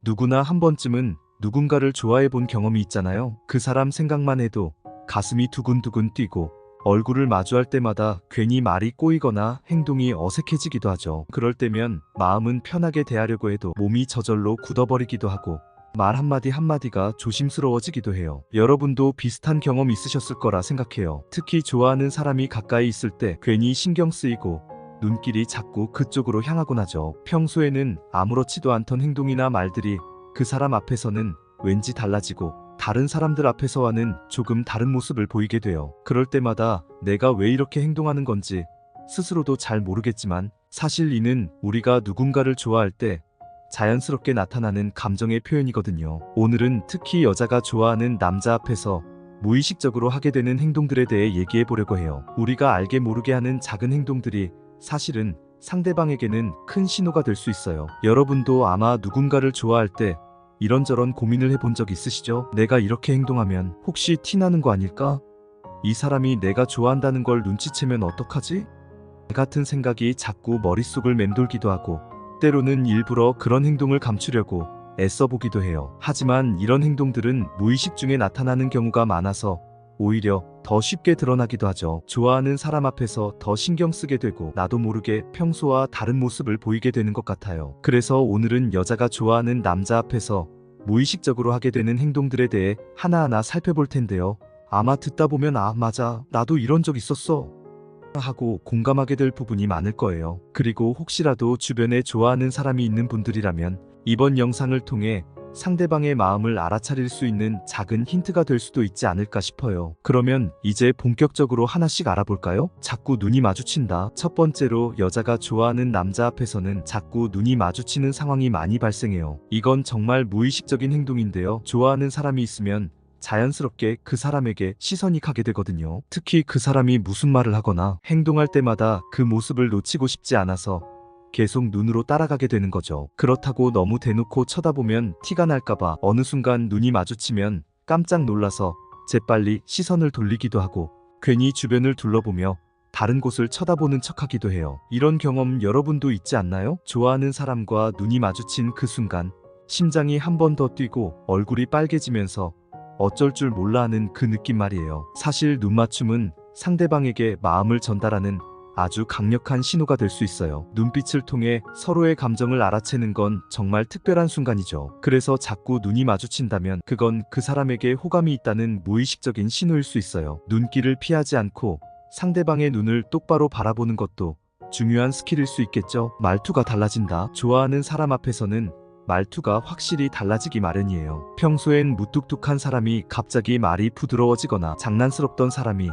누구나 한 번쯤은 누군가를 좋아해 본 경험이 있잖아요. 그 사람 생각만 해도 가슴이 두근두근 뛰고 얼굴을 마주할 때마다 괜히 말이 꼬이거나 행동이 어색해지기도 하죠. 그럴 때면 마음은 편하게 대하려고 해도 몸이 저절로 굳어버리기도 하고 말 한마디 한마디가 조심스러워지기도 해요. 여러분도 비슷한 경험 있으셨을 거라 생각해요. 특히 좋아하는 사람이 가까이 있을 때 괜히 신경 쓰이고 눈길이 자꾸 그쪽으로 향하곤 하죠. 평소에는 아무렇지도 않던 행동이나 말들이 그 사람 앞에서는 왠지 달라지고 다른 사람들 앞에서와는 조금 다른 모습을 보이게 돼요. 그럴 때마다 내가 왜 이렇게 행동하는 건지 스스로도 잘 모르겠지만 사실 이는 우리가 누군가를 좋아할 때 자연스럽게 나타나는 감정의 표현이거든요. 오늘은 특히 여자가 좋아하는 남자 앞에서 무의식적으로 하게 되는 행동들에 대해 얘기해 보려고 해요. 우리가 알게 모르게 하는 작은 행동들이 사실은 상대방에게는 큰 신호가 될 수 있어요. 여러분도 아마 누군가를 좋아할 때 이런저런 고민을 해본 적 있으시죠? 내가 이렇게 행동하면 혹시 티나는 거 아닐까? 이 사람이 내가 좋아한다는 걸 눈치채면 어떡하지? 같은 생각이 자꾸 머릿속을 맴돌기도 하고 때로는 일부러 그런 행동을 감추려고 애써보기도 해요. 하지만 이런 행동들은 무의식 중에 나타나는 경우가 많아서 오히려 더 쉽게 드러나기도 하죠. 좋아하는 사람 앞에서 더 신경 쓰게 되고 나도 모르게 평소와 다른 모습을 보이게 되는 것 같아요. 그래서 오늘은 여자가 좋아하는 남자 앞에서 무의식적으로 하게 되는 행동들에 대해 하나하나 살펴볼 텐데요. 아마 듣다 보면 아 맞아 나도 이런 적 있었어 하고 공감하게 될 부분이 많을 거예요. 그리고 혹시라도 주변에 좋아하는 사람이 있는 분들이라면 이번 영상을 통해 상대방의 마음을 알아차릴 수 있는 작은 힌트가 될 수도 있지 않을까 싶어요. 그러면 이제 본격적으로 하나씩 알아볼까요? 자꾸 눈이 마주친다. 첫 번째로 여자가 좋아하는 남자 앞에서는 자꾸 눈이 마주치는 상황이 많이 발생해요. 이건 정말 무의식적인 행동인데요. 좋아하는 사람이 있으면 자연스럽게 그 사람에게 시선이 가게 되거든요. 특히 그 사람이 무슨 말을 하거나 행동할 때마다 그 모습을 놓치고 싶지 않아서 계속 눈으로 따라가게 되는 거죠. 그렇다고 너무 대놓고 쳐다보면 티가 날까봐 어느 순간 눈이 마주치면 깜짝 놀라서 재빨리 시선을 돌리기도 하고 괜히 주변을 둘러보며 다른 곳을 쳐다보는 척하기도 해요. 이런 경험 여러분도 있지 않나요? 좋아하는 사람과 눈이 마주친 그 순간 심장이 한 번 더 뛰고 얼굴이 빨개지면서 어쩔 줄 몰라 하는 그 느낌 말이에요. 사실 눈맞춤은 상대방에게 마음을 전달하는 아주 강력한 신호가 될 수 있어요. 눈빛을 통해 서로의 감정을 알아채는 건 정말 특별한 순간이죠. 그래서 자꾸 눈이 마주친다면 그건 그 사람에게 호감이 있다는 무의식적인 신호일 수 있어요. 눈길을 피하지 않고 상대방의 눈을 똑바로 바라보는 것도 중요한 스킬일 수 있겠죠. 말투가 달라진다. 좋아하는 사람 앞에서는 말투가 확실히 달라지기 마련이에요. 평소엔 무뚝뚝한 사람이 갑자기 말이 부드러워지거나 장난스럽던 사람이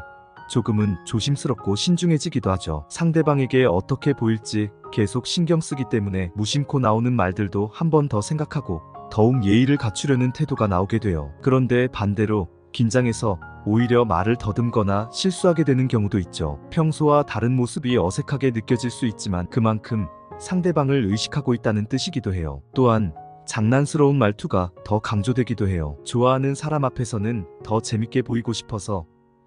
조금은 조심스럽고 신중해지기도 하죠. 상대방에게 어떻게 보일지 계속 신경 쓰기 때문에 무심코 나오는 말들도 한 번 더 생각하고 더욱 예의를 갖추려는 태도가 나오게 돼요. 그런데 반대로 긴장해서 오히려 말을 더듬거나 실수하게 되는 경우도 있죠. 평소와 다른 모습이 어색하게 느껴질 수 있지만 그만큼 상대방을 의식하고 있다는 뜻이기도 해요. 또한 장난스러운 말투가 더 강조되기도 해요. 좋아하는 사람 앞에서는 더 재밌게 보이고 싶어서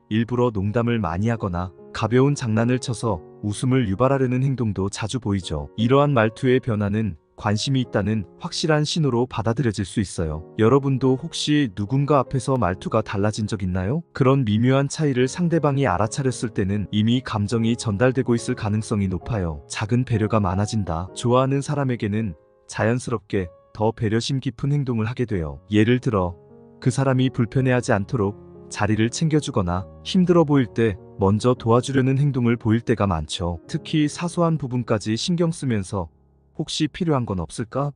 일부러 농담을 많이 하거나 가벼운 장난을 쳐서 웃음을 유발하려는 행동도 자주 보이죠. 이러한 말투의 변화는 관심이 있다는 확실한 신호로 받아들여질 수 있어요. 여러분도 혹시 누군가 앞에서 말투가 달라진 적 있나요? 그런 미묘한 차이를 상대방이 알아차렸을 때는 이미 감정이 전달되고 있을 가능성이 높아요. 작은 배려가 많아진다. 좋아하는 사람에게는 자연스럽게 더 배려심 깊은 행동을 하게 돼요. 예를 들어 그 사람이 불편해하지 않도록 자리를 챙겨주거나 힘들어 보일 때 먼저 도와주려는 행동을 보일 때가 많죠. 특히 사소한 부분까지 신경 쓰면서 혹시 필요한 건 없을까?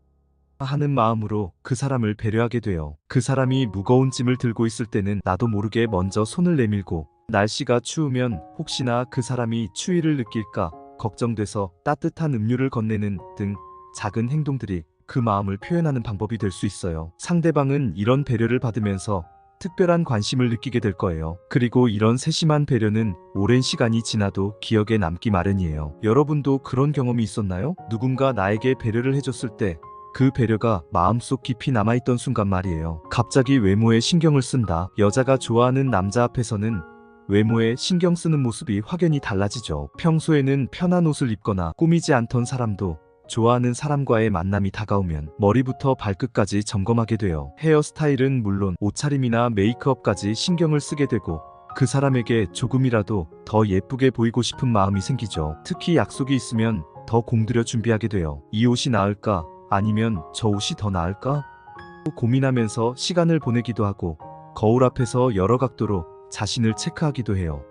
하는 마음으로 그 사람을 배려하게 돼요. 그 사람이 무거운 짐을 들고 있을 때는 나도 모르게 먼저 손을 내밀고 날씨가 추우면 혹시나 그 사람이 추위를 느낄까 걱정돼서 따뜻한 음료를 건네는 등 작은 행동들이 그 마음을 표현하는 방법이 될 수 있어요. 상대방은 이런 배려를 받으면서 특별한 관심을 느끼게 될 거예요. 그리고 이런 세심한 배려는 오랜 시간이 지나도 기억에 남기 마련이에요. 여러분도 그런 경험이 있었나요? 누군가 나에게 배려를 해줬을 때 그 배려가 마음속 깊이 남아있던 순간 말이에요. 갑자기 외모에 신경을 쓴다. 여자가 좋아하는 남자 앞에서는 외모에 신경 쓰는 모습이 확연히 달라지죠. 평소에는 편한 옷을 입거나 꾸미지 않던 사람도 좋아하는 사람과의 만남이 다가오면 머리부터 발끝까지 점검하게 돼요. 헤어스타일은 물론 옷차림이나 메이크업까지 신경을 쓰게 되고 그 사람에게 조금이라도 더 예쁘게 보이고 싶은 마음이 생기죠. 특히 약속이 있으면 더 공들여 준비하게 돼요. 이 옷이 나을까? 아니면 저 옷이 더 나을까? 고민하면서 시간을 보내기도 하고 거울 앞에서 여러 각도로 자신을 체크하기도 해요.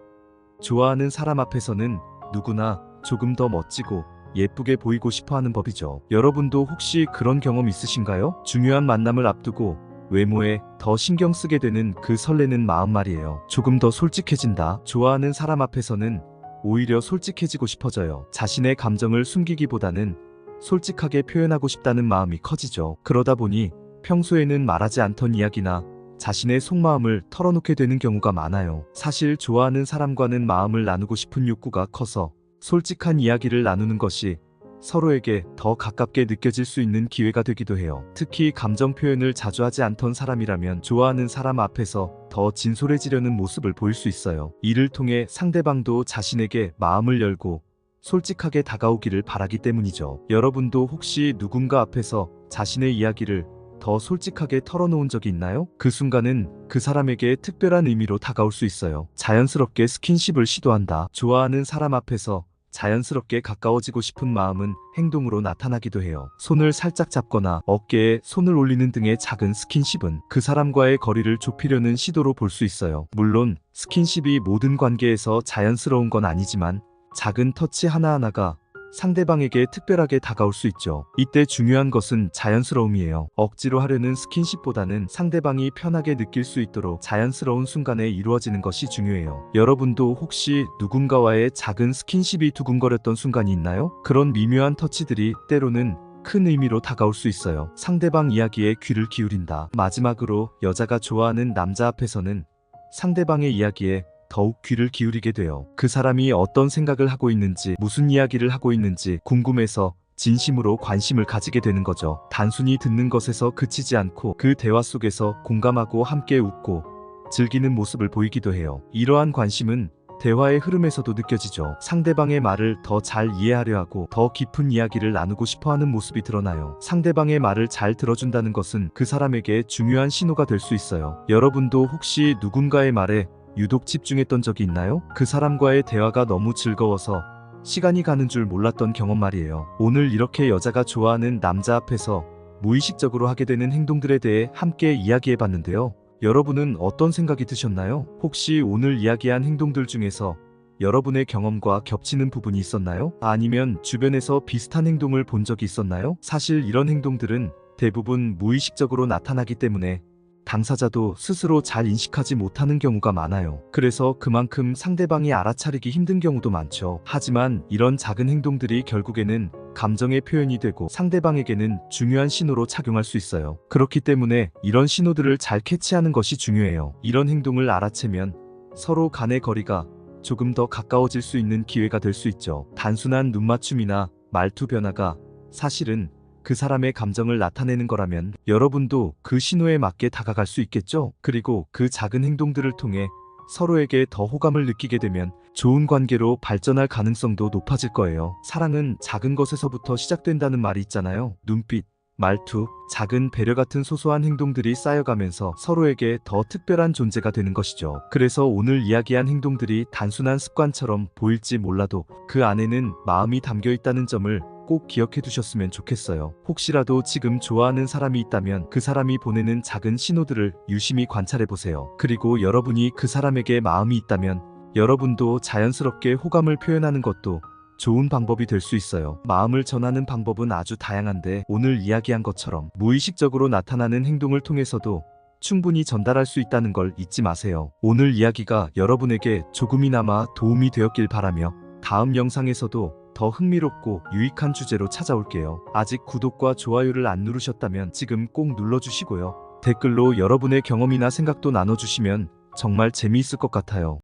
좋아하는 사람 앞에서는 누구나 조금 더 멋지고 예쁘게 보이고 싶어 하는 법이죠. 여러분도 혹시 그런 경험 있으신가요? 중요한 만남을 앞두고 외모에 더 신경 쓰게 되는 그 설레는 마음 말이에요. 조금 더 솔직해진다. 좋아하는 사람 앞에서는 오히려 솔직해지고 싶어져요. 자신의 감정을 숨기기보다는 솔직하게 표현하고 싶다는 마음이 커지죠. 그러다 보니 평소에는 말하지 않던 이야기나 자신의 속마음을 털어놓게 되는 경우가 많아요. 사실 좋아하는 사람과는 마음을 나누고 싶은 욕구가 커서 솔직한 이야기를 나누는 것이 서로에게 더 가깝게 느껴질 수 있는 기회가 되기도 해요. 특히 감정 표현을 자주 하지 않던 사람이라면 좋아하는 사람 앞에서 더 진솔해지려는 모습을 보일 수 있어요. 이를 통해 상대방도 자신에게 마음을 열고 솔직하게 다가오기를 바라기 때문이죠. 여러분도 혹시 누군가 앞에서 자신의 이야기를 더 솔직하게 털어놓은 적이 있나요? 그 순간은 그 사람에게 특별한 의미로 다가올 수 있어요. 자연스럽게 스킨십을 시도한다. 좋아하는 사람 앞에서 자연스럽게 가까워지고 싶은 마음은 행동으로 나타나기도 해요. 손을 살짝 잡거나 어깨에 손을 올리는 등의 작은 스킨십은 그 사람과의 거리를 좁히려는 시도로 볼 수 있어요. 물론 스킨십이 모든 관계에서 자연스러운 건 아니지만 작은 터치 하나하나가 상대방에게 특별하게 다가올 수 있죠. 이때 중요한 것은 자연스러움이에요. 억지로 하려는 스킨십보다는 상대방이 편하게 느낄 수 있도록 자연스러운 순간에 이루어지는 것이 중요해요. 여러분도 혹시 누군가와의 작은 스킨십이 두근거렸던 순간이 있나요? 그런 미묘한 터치들이 때로는 큰 의미로 다가올 수 있어요. 상대방 이야기에 귀를 기울인다. 마지막으로 여자가 좋아하는 남자 앞에서는 상대방의 이야기에 더욱 귀를 기울이게 돼요. 그 사람이 어떤 생각을 하고 있는지, 무슨 이야기를 하고 있는지 궁금해서 진심으로 관심을 가지게 되는 거죠. 단순히 듣는 것에서 그치지 않고 그 대화 속에서 공감하고 함께 웃고 즐기는 모습을 보이기도 해요. 이러한 관심은 대화의 흐름에서도 느껴지죠. 상대방의 말을 더 잘 이해하려 하고 더 깊은 이야기를 나누고 싶어 하는 모습이 드러나요. 상대방의 말을 잘 들어준다는 것은 그 사람에게 중요한 신호가 될 수 있어요. 여러분도 혹시 누군가의 말에 유독 집중했던 적이 있나요? 그 사람과의 대화가 너무 즐거워서 시간이 가는 줄 몰랐던 경험 말이에요. 오늘 이렇게 여자가 좋아하는 남자 앞에서 무의식적으로 하게 되는 행동들에 대해 함께 이야기해봤는데요. 여러분은 어떤 생각이 드셨나요? 혹시 오늘 이야기한 행동들 중에서 여러분의 경험과 겹치는 부분이 있었나요? 아니면 주변에서 비슷한 행동을 본 적이 있었나요? 사실 이런 행동들은 대부분 무의식적으로 나타나기 때문에 당사자도 스스로 잘 인식하지 못하는 경우가 많아요. 그래서 그만큼 상대방이 알아차리기 힘든 경우도 많죠. 하지만 이런 작은 행동들이 결국에는 감정의 표현이 되고 상대방에게는 중요한 신호로 작용할 수 있어요. 그렇기 때문에 이런 신호들을 잘 캐치하는 것이 중요해요. 이런 행동을 알아채면 서로 간의 거리가 조금 더 가까워질 수 있는 기회가 될 수 있죠. 단순한 눈맞춤이나 말투 변화가 사실은 그 사람의 감정을 나타내는 거라면 여러분도 그 신호에 맞게 다가갈 수 있겠죠? 그리고 그 작은 행동들을 통해 서로에게 더 호감을 느끼게 되면 좋은 관계로 발전할 가능성도 높아질 거예요. 사랑은 작은 것에서부터 시작된다는 말이 있잖아요. 눈빛, 말투, 작은 배려 같은 소소한 행동들이 쌓여가면서 서로에게 더 특별한 존재가 되는 것이죠. 그래서 오늘 이야기한 행동들이 단순한 습관처럼 보일지 몰라도 그 안에는 마음이 담겨 있다는 점을 꼭 기억해 두셨으면 좋겠어요. 혹시라도 지금 좋아하는 사람이 있다면 그 사람이 보내는 작은 신호들을 유심히 관찰해 보세요. 그리고 여러분이 그 사람에게 마음이 있다면 여러분도 자연스럽게 호감을 표현하는 것도 좋은 방법이 될 수 있어요. 마음을 전하는 방법은 아주 다양한데 오늘 이야기한 것처럼 무의식적으로 나타나는 행동을 통해서도 충분히 전달할 수 있다는 걸 잊지 마세요. 오늘 이야기가 여러분에게 조금이나마 도움이 되었길 바라며 다음 영상에서도 더 흥미롭고 유익한 주제로 찾아올게요. 아직 구독과 좋아요를 안 누르셨다면 지금 꼭 눌러주시고요. 댓글로 여러분의 경험이나 생각도 나눠주시면 정말 재미있을 것 같아요.